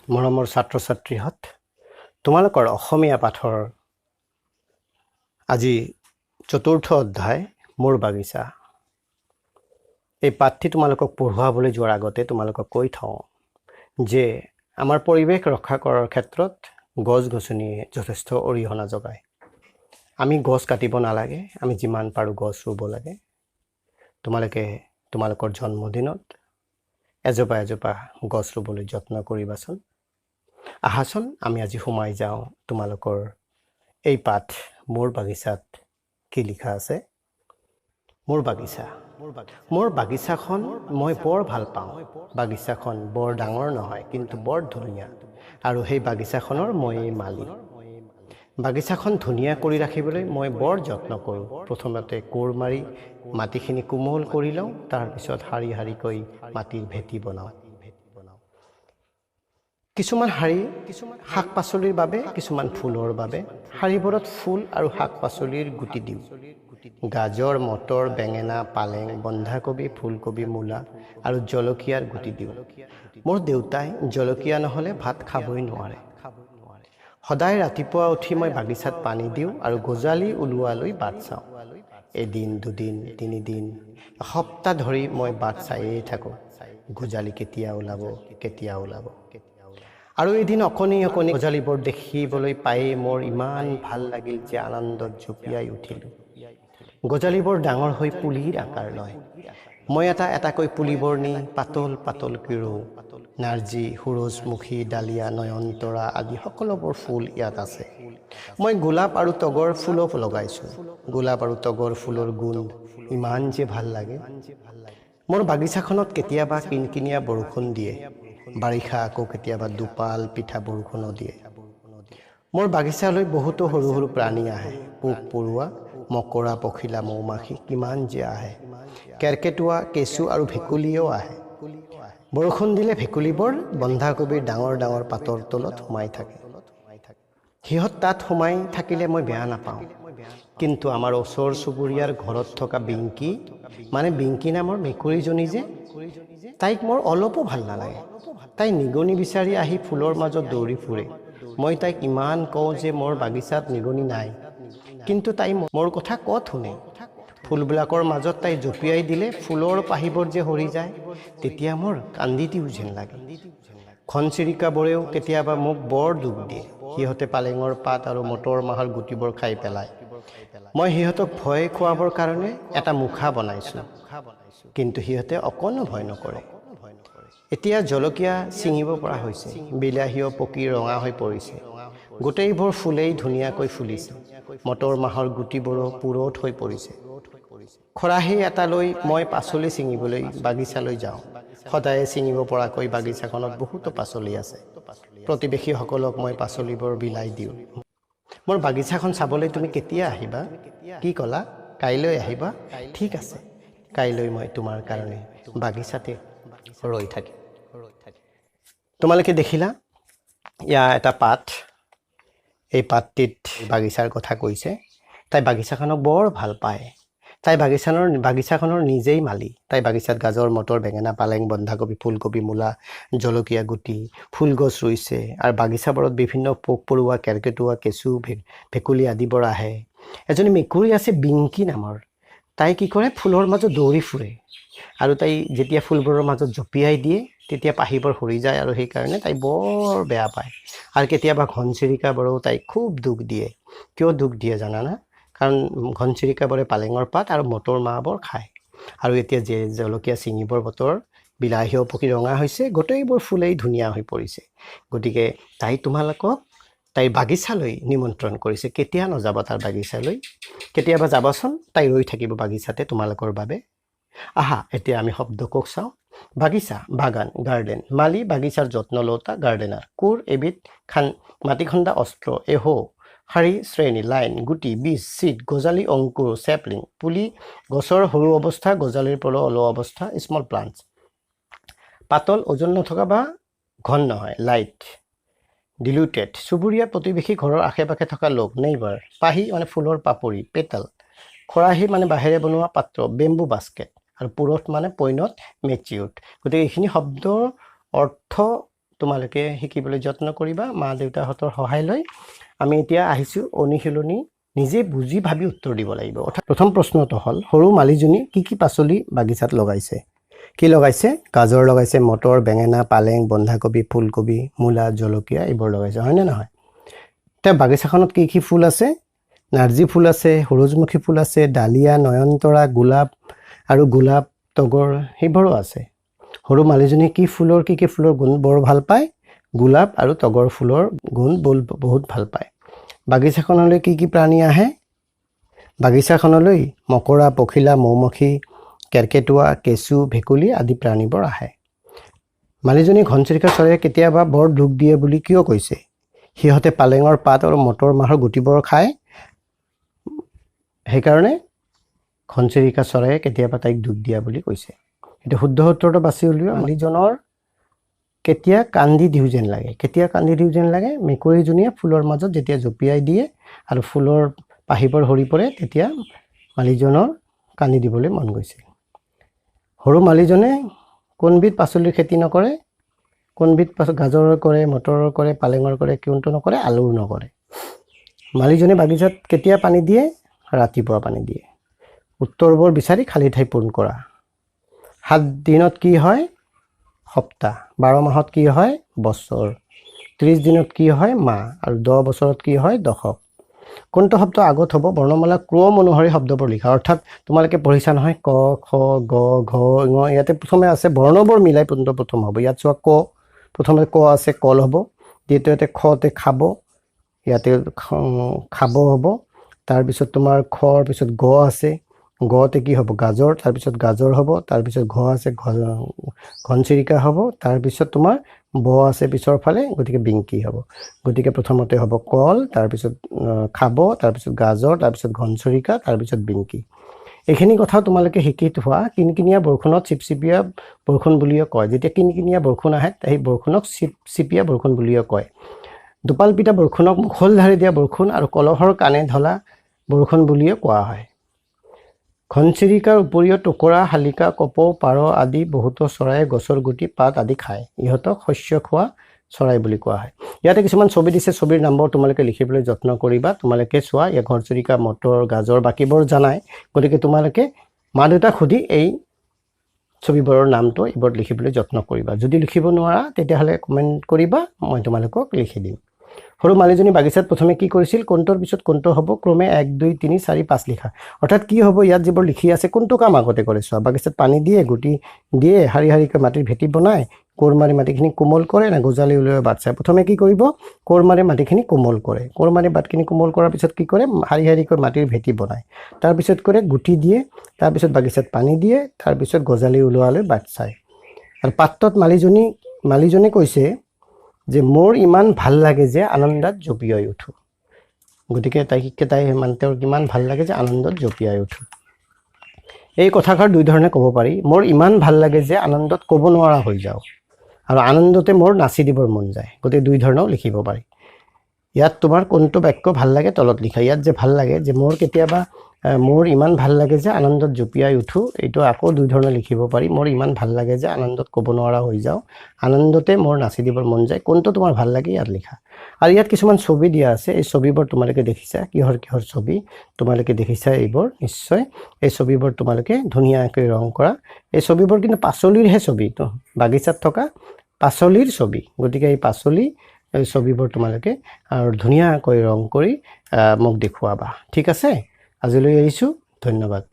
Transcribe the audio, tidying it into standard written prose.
মৰমৰ ছাত্ৰ ছাত্ৰীহঁত, তোমালোকৰ অসমীয়া পাঠৰ আজি চতুৰ্থ অধ্যায় মোৰ বাগিচা। এই পাঠটি তোমালোকক পঢ়ুৱাবলৈ যোৱাৰ আগতে তোমালোকক কৈ থওঁ যে আমাৰ পৰিৱেশ ৰক্ষা কৰাৰ ক্ষেত্ৰত গছ গছনিয়ে যথেষ্ট অৰিহণা যোগায়। আমি গছ কাটিব নালাগে, আমি যিমান পাৰোঁ গছ ৰুব লাগে। তোমালোকে তোমালোকৰ জন্মদিনত এজোপা এজোপা গছ ৰুবলৈ যত্ন কৰিবাচোন। আহাচোন আমি আজি সোমাই যাওঁ তোমালোকৰ এই পাঠ মোৰ বাগিচাত কি লিখা আছে। মোৰ বাগিচা। মোৰ বাগিচাখন মই বৰ ভাল পাওঁ। বাগিচাখন বৰ ডাঙৰ নহয়, কিন্তু বৰ ধুনীয়া, আৰু সেই বাগিচাখনৰ ময়েই মালিক। বাগিচাখন ধুনীয়া কৰি ৰাখিবলৈ মই বৰ যত্ন কৰোঁ। প্ৰথমতে কোৰ মাৰি মাটিখিনি কোমল কৰি লওঁ, তাৰপিছত শাৰী শাৰীকৈ মাটিৰ ভেটি বনাওঁ। কিছুমান শাৰী শাক পাচলিৰ বাবে, কিছুমান ফুলৰ বাবে। শাৰীবোৰত ফুল আৰু শাক পাচলিৰ গুটি দিওঁ। গাজৰ, মটৰ, বেঙেনা, পালেং, বন্ধাকবি, ফুলকবি, মূলা আৰু জলকীয়াৰ গুটি দিওঁ। মোৰ দেউতাই জলকীয়া নহ'লে ভাত খাবই নোৱাৰে। সদায় ৰাতিপুৱা উঠি মই বাগিচাত পানী দিওঁ আৰু গজালি ওলোৱালৈ বাট চাওঁ। এদিন, দুদিন, তিনিদিন, এসপ্তাহ ধৰি মই বাট চায়েই থাকোঁ। গজালি কেতিয়া ওলাব, কেতিয়া ওলাব। আৰু এদিন অকণি অকণি গজালিবোৰ দেখিবলৈ পায়েই মোৰ ইমান ভাল লাগিল যে আনন্দত জঁপিয়াই উঠিলোঁ। গজালিবোৰ ডাঙৰ হৈ পুলিৰ আকাৰ লয়। মই এটা এটাকৈ পুলিবোৰ নি পাতল পাতলকৈ ৰুওঁ। নাৰ্জী, সূৰজমুখী, ডালিয়া, নয়নতৰা আদি সকলোবোৰ ফুল ইয়াত আছে। মই গোলাপ আৰু তগৰ ফুলো লগাইছোঁ। গোলাপ আৰু তগৰ ফুলৰ গোন্ধ ইমান যে ভাল লাগে। মোৰ বাগিচাখনত কেতিয়াবা কিনকিনীয়া বৰষুণ দিয়ে। বাৰিষা আকৌ কেতিয়াবা দুপাল পিঠা বৰষুণো দিয়ে। মোৰ বাগিচালৈ বহুতো সৰু সৰু প্ৰাণী আহে। পোক পৰুৱা, মকৰা, পখিলা, মৌমাখি কিমান যে আহে। কেৰ্কেটুৱা, কেঁচু আৰু ভেকুলীও আহে। বৰষুণ দিলে ভেকুলীবোৰ বন্ধাকবিৰ ডাঙৰ ডাঙৰ পাতৰ তলত সোমাই থাকে। সিহঁত তাত সোমাই থাকিলে মই বেয়া নাপাওঁ। কিন্তু আমাৰ ওচৰ চুবুৰীয়াৰ ঘৰত থকা বিংকি, মানে বিংকি নামৰ মেকুৰীজনী যে, তাইক মোৰ অলপো ভাল নালাগে। তাই নিগনি বিচাৰি আহি ফুলৰ মাজত দৌৰি ফুৰে। মই তাইক ইমান কওঁ যে মোৰ বাগিচাত নিগনি নাই, কিন্তু তাই মোৰ কথা ক'ত শুনে। ফুলবিলাকৰ মাজত তাই জঁপিয়াই দিলে ফুলৰ পাহিবোৰ যে সৰি যায়, তেতিয়া মোৰ কান্দি দিওঁ যেন লাগে। ঘনচিৰিকাবোৰেও কেতিয়াবা মোক বৰ দুখ দিয়ে। সিহঁতে পালেঙৰ পাত আৰু মটৰ মাহৰ গুটিবোৰ খাই পেলায়। মই সিহঁতক ভয় খুৱাবৰ কাৰণে এটা মুখা বনাইছোঁ, কিন্তু সিহঁতে অকণো ভয় নকৰে। এতিয়া জলকীয়া ছিঙিব পৰা হৈছে। বিলাহীও পকি ৰঙা হৈ পৰিছে। গোটেইবোৰ ফুলেই ধুনীয়াকৈ ফুলিছে। মটৰ মাহৰ গুটিবোৰো পুৰঠ হৈ পৰিছে। খৰাহী এটা লৈ মই পাচলি ছিঙিবলৈ বাগিচালৈ যাওঁ। সদায়ে ছিঙিব পৰাকৈ বাগিচাখনত বহুতো পাচলি আছে। প্ৰতিবেশীসকলক মই পাচলিবোৰ বিলাই দিওঁ। মোৰ বাগিচাখন চাবলৈ তুমি কেতিয়া আহিবা? কি ক'লা? কাইলৈ আহিবা? ঠিক আছে, কাইলৈ মই তোমাৰ কাৰণে বাগিচাতে ৰৈ থাকিম। তোমালোকে দেখিলা, ইয়াৰ এটা পাঠ। এই পাঠটিত বাগিচাৰ কথা কৈছে। তাই বাগিচাখনক বৰ ভাল পায়। তাই বাগিচাখনৰ নিজেই মালিক। তাই বাগিচাত গাজৰ, মটৰ, বেঙেনা, পালেং, বন্ধাকবি, ফুলকবি, মূলা, জলকীয়া গুটি, ফুলগছ ৰুইছে। আৰু বাগিচাবোৰত বিভিন্ন পোক পৰুৱা, কেৰ্কেটুৱা, কেঁচু, ভেকুলী আদিবোৰ আহে। এজনী মেকুৰী আছে বিংকি নামৰ। তাই কি কৰে, ফুলৰ মাজত দৌৰি ফুৰে, আৰু তাই যেতিয়া ফুলবোৰৰ মাজত জঁপিয়াই দিয়ে তেতিয়া পাহিবোৰ সৰি যায়, আৰু সেইকাৰণে তাই বৰ বেয়া পায়। আৰু কেতিয়াবা ঘনচিৰিকাবোৰেও তাইক খুব দুখ দিয়ে। কিয় দুখ দিয়ে জানানা? কাৰণ ঘনচিৰিকাবোৰে পালেঙৰ পাত আৰু মটৰ মাহবোৰ খায়। আৰু এতিয়া যে জলকীয়া ছিঙিবৰ বতৰ, বিলাহীও পকি ৰঙা হৈছে, গোটেইবোৰ ফুলেই ধুনীয়া হৈ পৰিছে। গতিকে তাই তোমালোকক তাইৰ বাগিচালৈ নিমন্ত্ৰণ কৰিছে। কেতিয়া নাযাব তাৰ বাগিচালৈ? কেতিয়াবা যাবাচোন, তাই ৰৈ থাকিব বাগিচাতে তোমালোকৰ বাবে। আহা, এতিয়া আমি শব্দকোষ চাওঁ। বাগিচা, বাগান, গাৰ্ডেন। মালি বাগিচাৰ যত্ন লওঁতা, গাৰ্ডেনাৰ। কোৰ এবিধ মাটি খন্দা অস্ত্ৰ। এহো শাৰী, শ্ৰেণী, লাইন, গুটি, বীজ, চিড, গজালি, অংকুৰ, চেপলিং, পুলি, গছৰ সৰু অৱস্থা, গজালিৰ পৰা ওলোৱা অৱস্থা, স্মল প্লাণ্টছ। পাতল, ওজন নথকা বা ঘন নহয়, লাইট, ডিলুটেড। চুবুৰীয়া, প্ৰতিবেশী, ঘৰৰ আশে পাশে থকা লোক, নেইবাৰ। পাহি মানে ফুলৰ পাপৰি, পেটাল। খৰাহী মানে বাঁহেৰে বনোৱা পাত্ৰ, বেম্বু বাস্কেট। আৰু পুৰঠ মানে পৈণত, মেচিউৰ্ড। গতিকে এইখিনি শব্দৰ অৰ্থ তোমালোকে শিকিবলৈ যত্ন কৰিবা মা দেউতাহঁতৰ সহায় লৈ আমি এতিয়া আহিছোঁ অনুশীলনী নিজে বুজি ভাবি উত্তৰ দিব লাগিব অৰ্থাৎ প্ৰথম প্ৰশ্নটো হ'ল সৰু মালিজনী কি পাচলি বাগিচাত লগাইছে কি লগাইছে গাজৰ লগাইছে মটৰ বেঙেনা পালেং বন্ধাকবি ফুলকবি মূলা জলকীয়া এইবোৰ লগাইছে হয়নে নহয় এতিয়া বাগিচাখনত কি ফুল আছে নাৰ্জী ফুল আছে সূৰজমুখী ফুল আছে ডালিয়া নয়নতৰা গোলাপ আৰু গোলাপ তগৰ সেইবোৰো আছে সৰু মালিজনী কি ফুলৰ গুণ বৰ ভাল পায় গোলাপ আৰু তগৰ ফুলৰ গুণ বহুত ভাল পায় বাগিচাখনলৈ কি প্ৰাণী আহে বাগিচাখনলৈ মকৰা পখিলা মৌমাখি কেৰকেটুৱা কেঁচু ভেকুলী আদি প্ৰাণীবোৰ আহে মালিজনী ঘনচিৰিকা চৰাইয়ে কেতিয়াবা বৰ দুখ দিয়ে বুলি কিয় কৈছে সিহঁতে পালেঙৰ পাত আৰু মটৰ মাহৰ গুটিবোৰ খায় সেইকাৰণে ঘনচিৰিকা চৰাইয়ে কেতিয়াবা তাইক দুখ দিয়া বুলি কৈছে এটা শুদ্ধ উত্তৰটো বাছি উলিওৱা মালিজনৰ কেতিয়া কান্দি দিও যেন লাগে মেকুৰীজনীয়ে ফুলৰ মাজত যেতিয়া জঁপিয়াই দিয়ে আৰু ফুলৰ পাহিবোৰ সৰি পৰে তেতিয়া মালিজনৰ কান্দি দিবলৈ মন গৈছে সৰু মালিজনে কোনবিধ পাচলিৰ খেতি নকৰে কোনবিধ গাজৰৰ কৰে মটৰৰ কৰে পালেঙৰ কৰে কোনটো নকৰে আলুৰ নকৰে মালিজনে বাগিচাত কেতিয়া পানী দিয়ে ৰাতিপুৱা পানী দিয়ে উত্তৰবোৰ বিচাৰি খালী ঠাই পূৰণ কৰা 7 দিনত কি হয় সপ্তাহ 12 মাহত কি হয় বছৰ 30 দিনত কি হয় মাহ আৰু 10 বছৰত কি হয় দশক কোনটো শব্দ আগত হ'ব বৰ্ণমালা ক্ৰম অনুসৰি শব্দবোৰ লিখা অৰ্থাৎ তোমালোকে পঢ়িছা নহয় ক খ গ ঘ ঙ ইয়াতে প্ৰথমে আছে বৰ্ণবোৰ মিলাই প্ৰথম হ'ব ইয়াত চোৱা ক প্ৰথমে ক আছে কল হ'ব দ্বিতীয়তে খতে খাব ইয়াতে খাব হ'ব তাৰ পিছত তোমাৰ খৰ পিছত গ আছে গতে কি হ'ব গাজৰ তাৰ পিছত গাজৰ হ'ব তাৰ পিছত ঘ আছে ঘনচিৰিকা হ'ব তাৰ পিছত তোমাৰ ব আছে পিছৰ ফালে গতিকে বিংকি হ'ব গতিকে প্ৰথমতে হ'ব কল তাৰ পিছত খাব তাৰ পিছত গাজৰ তাৰ পিছত ঘনচিৰিকা তাৰ পিছত বিংকি এইখিনি কথা তোমালোকে শিকি থোৱা কিনকিনিয়া বৰষুণত চিপচিপিয়া বৰষুণ বুলিও কয় যেতিয়া কিনকিনিয়া বৰষুণ আহে সেই বৰষুণক চিপচিপিয়া বৰষুণ বুলিও কয় দুপাল পিটা বৰষুণক মুখলধাৰি দিয়া বৰষুণ আৰু কলহৰ কাণে ধলা বৰষুণ বুলিও কোৱা হয় ঘনচিৰিকাৰ উপৰিও টুকুৰা শালিকা কপৌ পাৰ আদি বহুতো চৰাইয়ে গছৰ গুটি পাত আদি খায় ইহঁতক শস্য খোৱা চৰাই বুলি কোৱা হয় ইয়াতে কিছুমান ছবি দিছে ছবিৰ নামবোৰ তোমালোকে লিখিবলৈ যত্ন কৰিবা তোমালোকে চোৱা এই ঘনচিৰিকা মটৰ গাজৰ বাকিবোৰ জানাই গতিকে তোমালোকে মা দেউতাক সুধি এই ছবিবোৰৰ নামটো এইবোৰ লিখিবলৈ যত্ন কৰিবা যদি লিখিব নোৱাৰা তেতিয়াহ'লে কমেণ্ট কৰিবা মই তোমালোকক লিখি দিম সৰু মালিজনী বাগিচাত প্ৰথমে কি কৰিছিল কোনটোৰ পিছত কোনটো হ'ব ক্ৰমে 1 2 3 4 5 লিখা অৰ্থাৎ কি হ'ব ইয়াত যিবোৰ লিখি আছে কোনটো কাম আগতে কৰে চোৱা বাগিচাত পানী দিয়ে গুটি দিয়ে হাৰি হাৰিকৈ মাটিৰ ভেটি বনায় কোৰ মাৰি মাটিখিনি কোমল কৰে না গজালি উলিয়াই বাট চায় প্ৰথমে কি কৰিব কোৰ মাৰি মাটিখিনি কোমল কৰে কোৰ মাৰি বাটখিনি কোমল কৰাৰ পিছত কি কৰে হাৰি হাৰিকৈ মাটিৰ ভেটি বনায় তাৰ পিছত কৰে গুটি দিয়ে তাৰ পিছত বাগিচাত পানী দিয়ে তাৰ পিছত গজালি উলিয়ালৈ বাট চায় আৰু পাত্ৰত মালিজনী কৈছে যে মোৰ ইমান ভাল লাগে যে আনন্দত জঁপিয়াই উঠো গতিকে তাই মানে তেওঁৰ কিমান ভাল লাগে যে আনন্দত জঁপিয়াই উঠো এই কথাষাৰ দুই ধৰণে ক'ব পাৰি মোৰ ইমান ভাল লাগে যে আনন্দত ক'ব নোৱাৰা হৈ যাওঁ আৰু আনন্দতে মোৰ নাচি দিবৰ মন যায় গতিকে দুই ধৰণেও লিখিব পাৰি ইয়াত তোমাৰ কোনটো বাক্য ভাল লাগে তলত লিখা ইয়াত যে ভাল লাগে যে মোৰ কেতিয়াবা মোৰ ইমান ভাল লাগে যে আনন্দত জঁপিয়াই উঠো এইটো আকৌ দুই ধৰণে লিখিব পাৰি মোৰ ইমান ভাল লাগে যে আনন্দত ক'ব নোৱাৰা হৈ যাওঁ আনন্দতে মোৰ নাচি দিবৰ মন যায় কোনটো তোমাৰ ভাল লাগে ইয়াত লিখা আৰু ইয়াত কিছুমান ছবি দিয়া আছে এই ছবিবোৰ তোমালোকে দেখিছা কিহৰ ছবি তোমালোকে দেখিছা এইবোৰ নিশ্চয় এই ছবিবোৰ তোমালোকে ধুনীয়াকৈ ৰং কৰা এই ছবিবোৰ কিন্তু পাচলিৰহে ছবি তো বাগিচাত থকা পাচলিৰ ছবি গতিকে এই পাচলি এই ছবিবোৰ তোমালোকে আৰু ধুনীয়াকৈ ৰং কৰি মোক দেখুৱাবা ঠিক আছে আজিলৈ এৰিছোঁ ধন্যবাদ